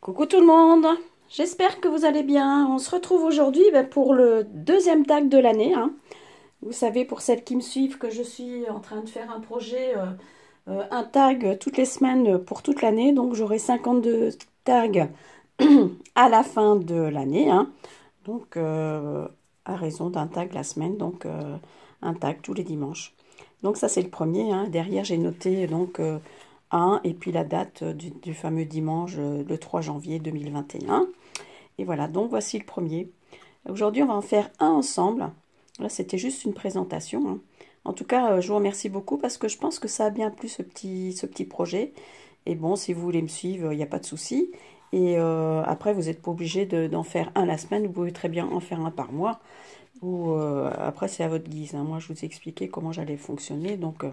Coucou tout le monde, j'espère que vous allez bien. On se retrouve aujourd'hui pour le deuxième tag de l'année. Vous savez, pour celles qui me suivent, que je suis en train de faire un projet, un tag toutes les semaines pour toute l'année. Donc j'aurai 52 tags à la fin de l'année. Donc à raison d'un tag la semaine, donc un tag tous les dimanches. Donc ça c'est le premier. Derrière j'ai noté donc 1 et puis la date du fameux dimanche, le 3 janvier 2021. Et voilà, donc voici le premier. Aujourd'hui, on va en faire un ensemble. Là, c'était juste une présentation. En tout cas, je vous remercie beaucoup parce que je pense que ça a bien plu ce petit projet. Et bon, si vous voulez me suivre, il n'y a pas de souci. Et après, vous n'êtes pas obligé d'en faire un la semaine. Vous pouvez très bien en faire un par mois. Ou après, c'est à votre guise. Moi, je vous ai expliqué comment j'allais fonctionner. Donc,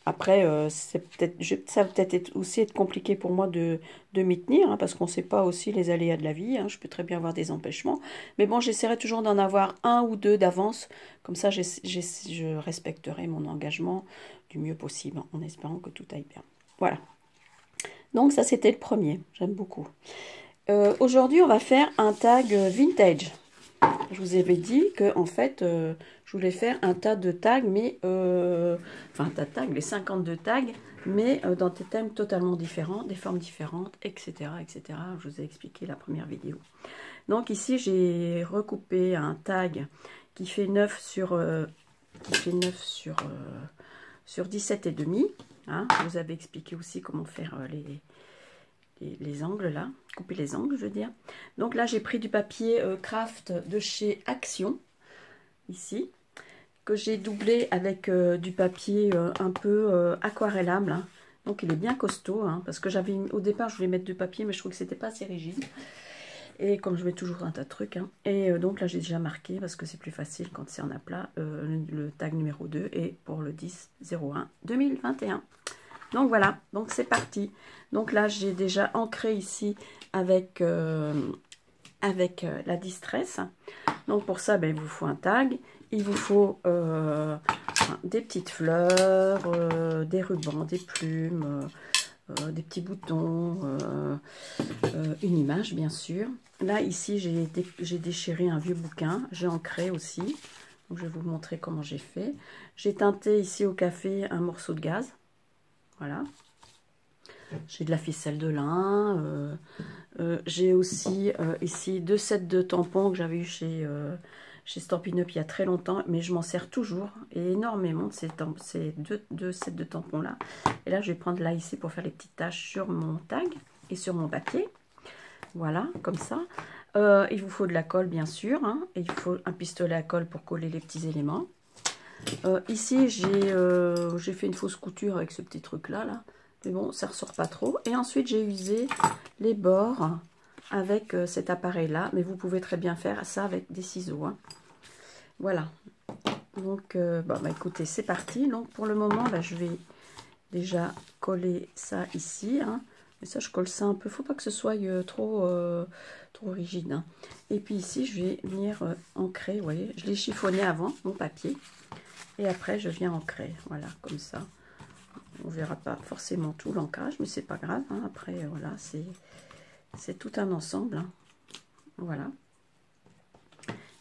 après, ça va peut-être aussi être compliqué pour moi de m'y tenir, parce qu'on ne sait pas aussi les aléas de la vie. Je peux très bien avoir des empêchements. Mais bon, j'essaierai toujours d'en avoir un ou deux d'avance. Comme ça, je respecterai mon engagement du mieux possible, en espérant que tout aille bien. Voilà. Donc ça, c'était le premier. J'aime beaucoup. Aujourd'hui, on va faire un tag vintage. Je vous avais dit que en fait, je voulais faire un tas de tags, mais enfin un tas de tags, les 52 tags, mais dans des thèmes totalement différents, des formes différentes, etc., etc. Je vous ai expliqué la première vidéo. Donc ici, j'ai recoupé un tag qui fait 9 sur 17 et demi. Je vous avais expliqué aussi comment faire les angles là, couper les angles je veux dire. Donc là j'ai pris du papier craft de chez Action, ici, que j'ai doublé avec du papier un peu aquarellable. Donc il est bien costaud, parce que j'avais au départ je voulais mettre du papier mais je trouve que c'était pas assez rigide. Et comme je mets toujours un tas de trucs, et donc là j'ai déjà marqué parce que c'est plus facile quand c'est en aplat, le tag numéro 2 est pour le 10-01-2021. Donc voilà, donc c'est parti. Donc là, j'ai déjà ancré ici avec, la distress. Donc pour ça, il vous faut un tag. Il vous faut des petites fleurs, des rubans, des plumes, des petits boutons, une image bien sûr. Là, ici, j'ai déchiré un vieux bouquin. J'ai ancré aussi. Donc je vais vous montrer comment j'ai fait. J'ai teinté ici au café un morceau de gaze. Voilà. J'ai de la ficelle de lin. J'ai aussi ici 2 sets de tampons que j'avais eu chez Stampin' Up il y a très longtemps. Mais je m'en sers toujours et énormément de ces deux sets de tampons là. Et là, je vais prendre là ici pour faire les petites taches sur mon tag et sur mon papier. Voilà, comme ça. Il vous faut de la colle bien sûr. Et il faut un pistolet à colle pour coller les petits éléments. Ici, j'ai fait une fausse couture avec ce petit truc là. Mais bon, ça ressort pas trop. Et ensuite, j'ai usé les bords avec cet appareil-là. Mais vous pouvez très bien faire ça avec des ciseaux. Voilà. Donc, écoutez, c'est parti. Donc, pour le moment, je vais déjà coller ça ici. Mais ça, je colle ça un peu. Faut pas que ce soit trop rigide. Et puis ici, je vais venir ancrer. Vous voyez, je l'ai chiffonné avant, mon papier. Et après, je viens ancrer. Voilà, comme ça. On verra pas forcément tout l'ancrage, mais c'est pas grave. Après, voilà, c'est tout un ensemble. Voilà.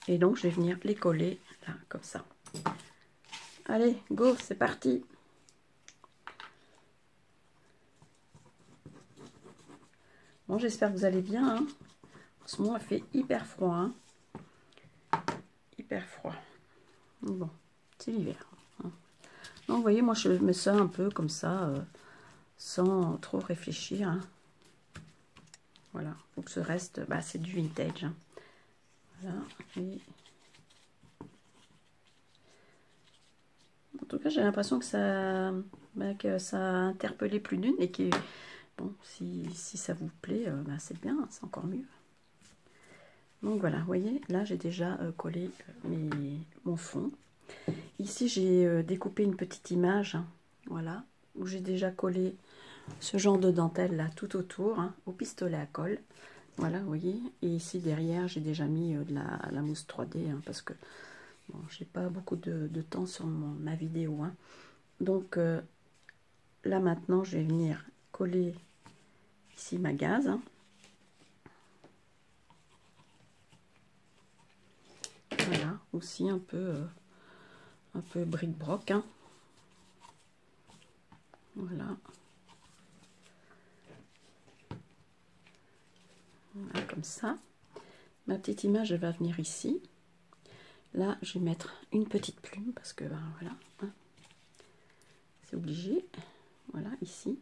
Et donc, je vais venir les coller là, comme ça. Allez, go, c'est parti. Bon, j'espère que vous allez bien. En ce moment, il fait hyper froid. Hyper froid. Bon, c'est l'hiver. Donc, vous voyez, moi, je mets ça un peu comme ça, sans trop réfléchir. Voilà, faut que ce reste, c'est du vintage. Voilà, et... En tout cas, j'ai l'impression que ça a interpellé plus d'une et que, bon, si ça vous plaît, c'est bien, c'est encore mieux. Donc voilà, vous voyez, là j'ai déjà collé mon fond. Ici, j'ai découpé une petite image, voilà, où j'ai déjà collé ce genre de dentelle là tout autour, au pistolet à colle. Voilà, vous voyez. Et ici derrière, j'ai déjà mis de la mousse 3D, parce que bon, j'ai pas beaucoup de temps sur ma vidéo. Donc là maintenant, je vais venir coller ici ma gaze. aussi un peu bric-broc, hein. Voilà. Voilà, comme ça. Ma petite image, elle va venir ici. Là, je vais mettre une petite plume parce que, ben, voilà, hein, c'est obligé. Voilà, ici.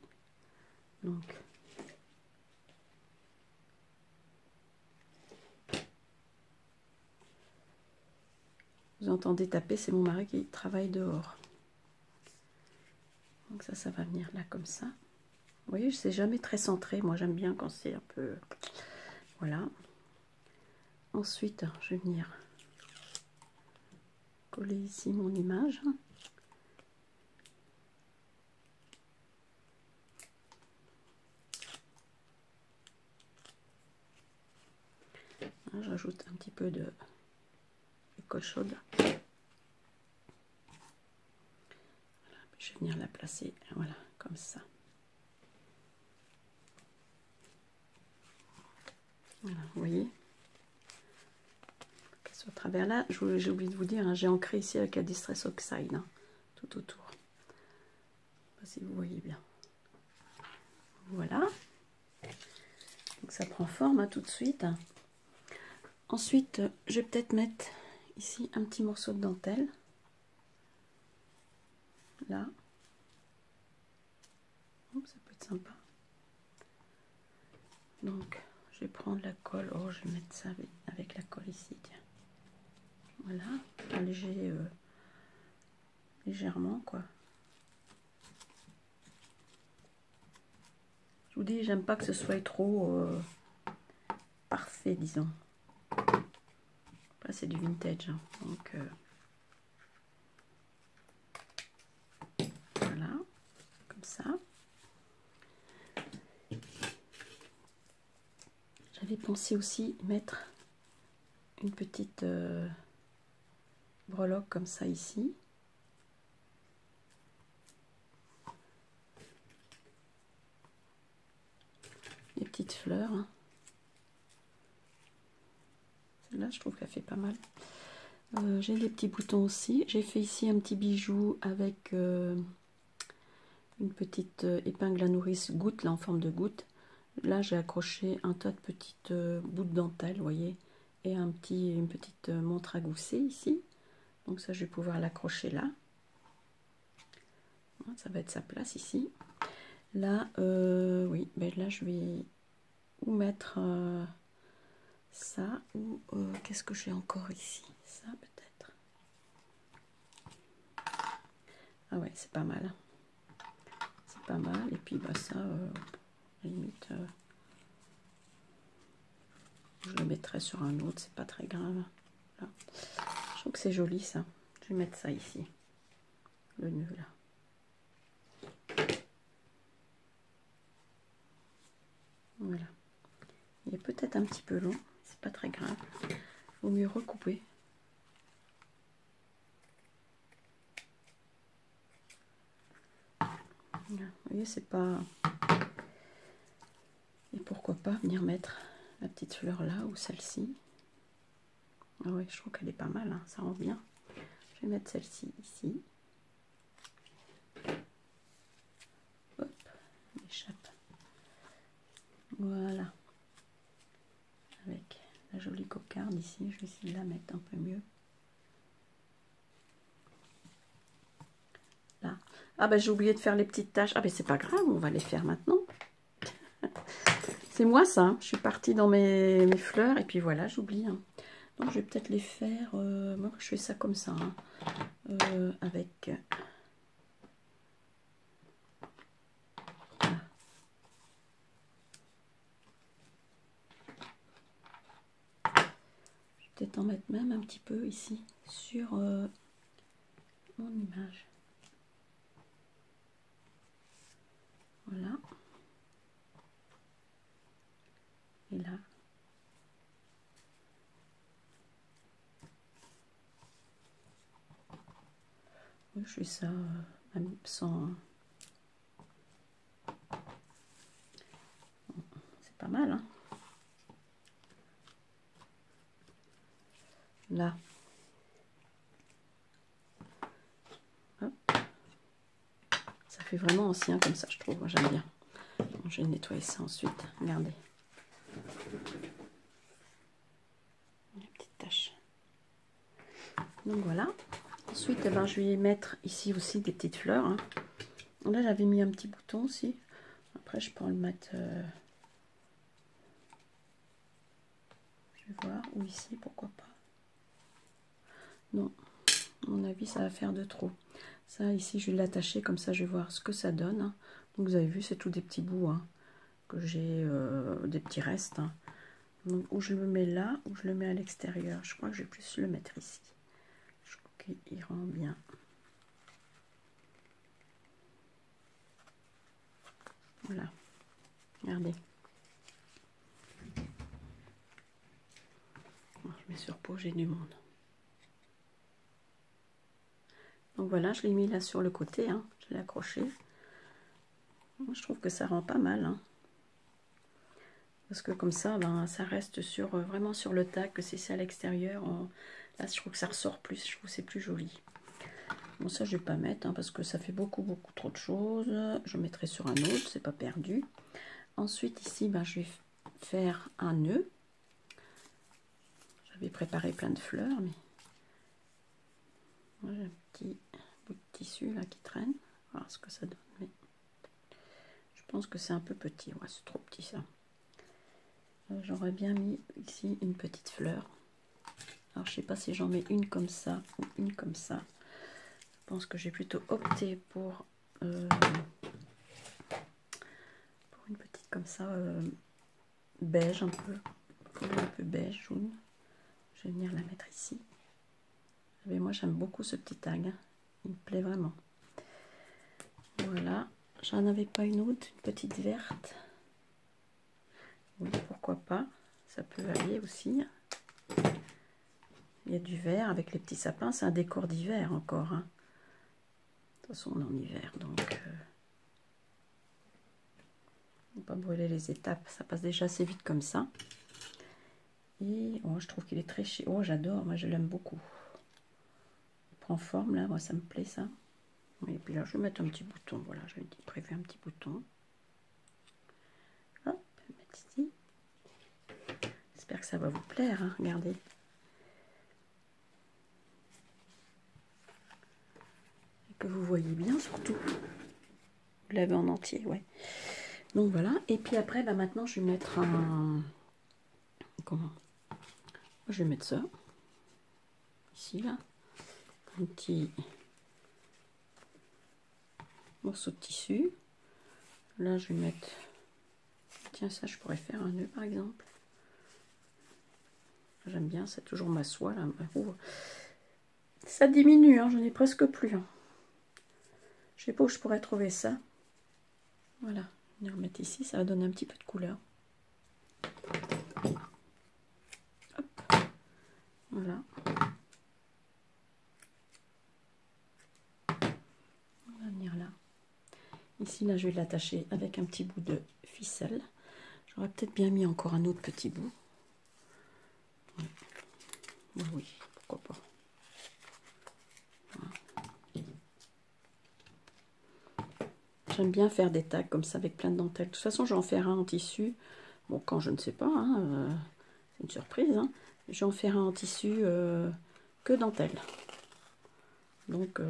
Donc, vous entendez taper, c'est mon mari qui travaille dehors. Donc ça va venir là comme ça. Vous voyez, c'est jamais très centré. Moi, j'aime bien quand c'est un peu... Voilà. Ensuite, je vais venir coller ici mon image. J'ajoute un petit peu de colle chaude. Voilà. Je vais venir la placer, voilà, comme ça. Voilà, vous voyez. Qu'elle soit à travers là. J'ai oublié de vous dire, hein, j'ai ancré ici avec la Distress Oxide, hein, tout autour. Je ne sais pas si vous voyez bien. Voilà. Donc ça prend forme, hein, tout de suite. Ensuite, je vais peut-être mettre ici un petit morceau de dentelle. Là. Ça peut être sympa. Donc, je vais prendre la colle. Oh, je vais mettre ça avec la colle ici. Tiens. Voilà. Alléger légèrement, quoi. Je vous dis, j'aime pas que ce soit trop parfait, disons. Après, c'est du vintage. Hein. Donc, voilà. Comme ça. J'avais pensé aussi mettre une petite breloque comme ça ici. Des petites fleurs. Hein. Celle-là, je trouve qu'elle fait pas mal. J'ai des petits boutons aussi. J'ai fait ici un petit bijou avec une petite épingle à nourrice goutte, là en forme de goutte. Là, j'ai accroché un tas de petites bouts de dentelle, vous voyez, et une petite montre à gousset ici. Donc ça, je vais pouvoir l'accrocher là. Ça va être sa place ici. Là, oui, ben là, je vais ou mettre ça, ou qu'est-ce que j'ai encore ici? Ça, peut-être. Ah ouais, c'est pas mal. C'est pas mal. Et puis, bah ça, limite... je le mettrai sur un autre, c'est pas très grave. Voilà. Je trouve que c'est joli ça. Je vais mettre ça ici. Le nœud là. Voilà. Il est peut-être un petit peu long, c'est pas très grave. Il vaut mieux recouper. Voilà. Vous voyez, c'est pas... Et pourquoi pas venir mettre la petite fleur là ou celle-ci. Ah ouais, je trouve qu'elle est pas mal, hein. Ça rend bien. Je vais mettre celle-ci ici. Hop, elle échappe. Voilà. Avec la jolie cocarde ici, je vais essayer de la mettre un peu mieux. Là. Ah ben j'ai oublié de faire les petites taches. Ah ben c'est pas grave, on va les faire maintenant. C'est moi ça, hein. Je suis partie dans mes fleurs et puis voilà, j'oublie. Hein. Donc je vais peut-être les faire, moi je fais ça comme ça, hein. Avec... Voilà. Je vais peut-être en mettre même un petit peu ici sur mon image. Voilà. Et là. Oui, je fais ça même sans... C'est pas mal, hein. Là. fait vraiment ancien comme ça, je trouve. J'aime bien. Bon, je vais nettoyer ça ensuite. Regardez. Une petite tache. Donc voilà. Ensuite, eh ben, je vais mettre ici aussi des petites fleurs. Hein. Là, j'avais mis un petit bouton aussi. Après, je peux le mettre... Je vais voir. Ou ici, pourquoi pas. Non. À mon avis, ça va faire de trop. Ça, ici, je vais l'attacher. Comme ça, je vais voir ce que ça donne. Hein. Donc, vous avez vu, c'est tous des petits bouts. Hein, que j'ai des petits restes. Hein. Donc, ou je le mets là, ou je le mets à l'extérieur. Je crois que je vais plus le mettre ici. Je crois qu'il rend bien. Voilà. Regardez. Bon, je mets sur pot, j'ai du monde. Donc voilà, je l'ai mis là sur le côté. Hein. Je l'ai accroché. Moi, je trouve que ça rend pas mal. Hein. Parce que comme ça, ben, ça reste sur, vraiment sur le tac. Que si c'est à l'extérieur, là, je trouve que ça ressort plus. Je trouve que c'est plus joli. Bon, ça, je vais pas mettre. Hein, parce que ça fait beaucoup trop de choses. Je mettrai sur un autre. C'est pas perdu. Ensuite, ici, ben, je vais faire un nœud. J'avais préparé plein de fleurs, mais j'ai un petit bout de tissu là qui traîne. On va voir ce que ça donne. Mais je pense que c'est un peu petit. Ouais, c'est trop petit ça. J'aurais bien mis ici une petite fleur. Alors, je sais pas si j'en mets une comme ça ou une comme ça. Je pense que j'ai plutôt opté pour une petite comme ça, beige un peu beige, jaune. Je vais venir la mettre ici. Mais moi, j'aime beaucoup ce petit tag. Hein. Il me plaît vraiment. Voilà. J'en avais pas une autre, une petite verte. Oui, pourquoi pas. Ça peut aller aussi. Il y a du vert avec les petits sapins. C'est un décor d'hiver encore. Hein. De toute façon, on est en hiver, donc... on ne va pas brûler les étapes. Ça passe déjà assez vite comme ça. Et oh, je trouve qu'il est très chic. Oh, j'adore. Moi, je l'aime beaucoup. Il prend forme, là. Moi, ça me plaît, ça. Et puis là, je vais mettre un petit bouton. Voilà, je vais prévu un petit bouton. Hop, je vais mettre ici. J'espère que ça va vous plaire. Hein. Regardez. Et que vous voyez bien, surtout. Vous l'avez en entier, ouais. Donc voilà. Et puis après, bah, maintenant, je vais mettre un... Comment? Je vais mettre ça. Ici, là. Un petit morceau de tissu. Là, je vais mettre... Tiens, ça, je pourrais faire un nœud, par exemple. J'aime bien, c'est toujours ma soie, là. Oh. Ça diminue, hein, j'en ai presque plus. Hein. Je sais pas où je pourrais trouver ça. Voilà, je vais remettre ici, ça va donner un petit peu de couleur. Hop. Voilà. On va venir là. Ici, là, je vais l'attacher avec un petit bout de ficelle. J'aurais peut-être bien mis encore un autre petit bout. Ouais. Oui, pourquoi pas. Voilà. J'aime bien faire des tags comme ça avec plein de dentelles. De toute façon, je vais en faire un en tissu. Bon, quand je ne sais pas, hein, c'est une surprise. Hein. Je vais en faire un en tissu que dentelle. Donc,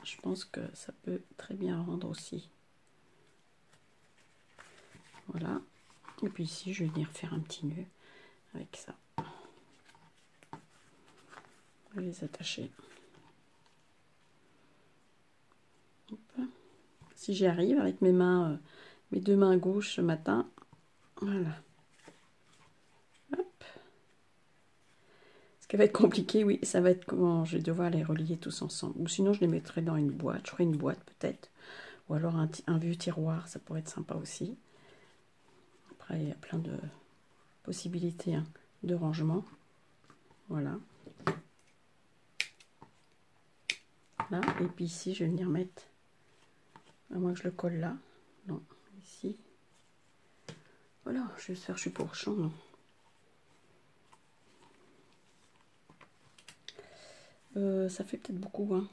je pense que ça peut très bien rendre aussi. Voilà. Et puis ici, je vais venir faire un petit nœud avec ça. Je vais les attacher. Hop. Si j'y arrive avec mes mains, mes deux mains gauches ce matin. Voilà. Hop. Ce qui va être compliqué, oui, ça va être comment je vais devoir les relier tous ensemble. Ou sinon, je les mettrai dans une boîte. Je ferai une boîte peut-être. Ou alors un vieux tiroir, ça pourrait être sympa aussi. Après, il y a plein de possibilités hein, de rangement. Voilà. Là. Et puis ici, je vais venir mettre, à moins que je le colle là. Non, ici. Voilà, je vais faire, je suis pour champ, non. Ça fait peut-être beaucoup, hein.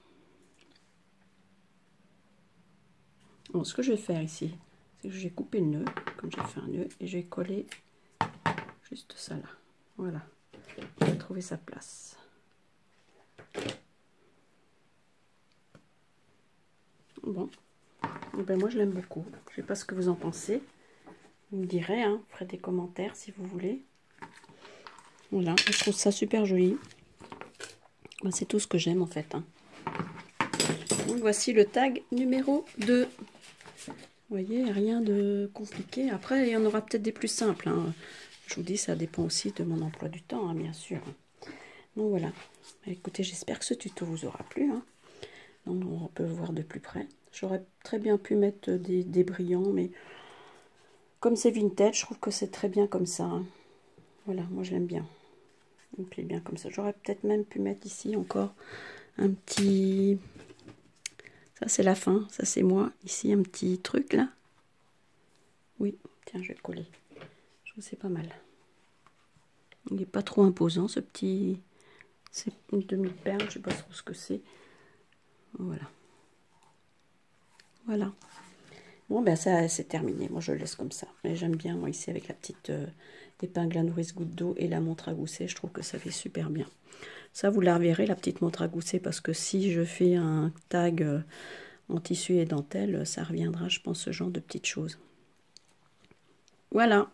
Bon, ce que je vais faire ici, c'est que j'ai coupé le nœud, comme j'ai fait un nœud, et je vais coller juste ça là. Voilà, il va trouver sa place. Bon, et ben moi je l'aime beaucoup. Je sais pas ce que vous en pensez. Vous me direz, hein, vous ferez des commentaires si vous voulez. Voilà, je trouve ça super joli. Ben, c'est tout ce que j'aime en fait. Hein. Donc voici le tag numéro 2. Vous voyez, rien de compliqué. Après, il y en aura peut-être des plus simples. Hein. Je vous dis, ça dépend aussi de mon emploi du temps, hein, bien sûr. Donc voilà. Écoutez, j'espère que ce tuto vous aura plu. Hein. Donc, on peut voir de plus près. J'aurais très bien pu mettre des brillants, mais comme c'est vintage, je trouve que c'est très bien comme ça. Hein. Voilà, moi je l'aime bien. Il me plaît bien comme ça. J'aurais peut-être même pu mettre ici encore un petit... Ça c'est la fin, ça c'est moi. Ici un petit truc là. Oui, tiens, je vais coller. Je trouve que c'est pas mal. Il n'est pas trop imposant ce petit... C'est une demi-perle, je sais pas trop ce que c'est. Voilà. Voilà. Bon, ben ça, c'est terminé. Moi, je le laisse comme ça. Mais j'aime bien, moi, ici, avec la petite épingle à nourrice goutte d'eau et la montre à gousset. Je trouve que ça fait super bien. Ça, vous la reverrez, la petite montre à gousset, parce que si je fais un tag en tissu et dentelle, ça reviendra, je pense, ce genre de petites choses. Voilà.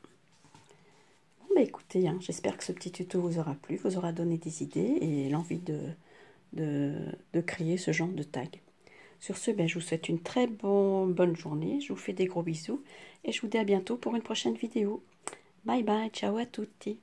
Bon, ben écoutez, hein, j'espère que ce petit tuto vous aura plu, vous aura donné des idées et l'envie de créer ce genre de tag. Sur ce, ben, je vous souhaite une très bonne journée. Je vous fais des gros bisous et je vous dis à bientôt pour une prochaine vidéo. Bye bye, ciao à tutti.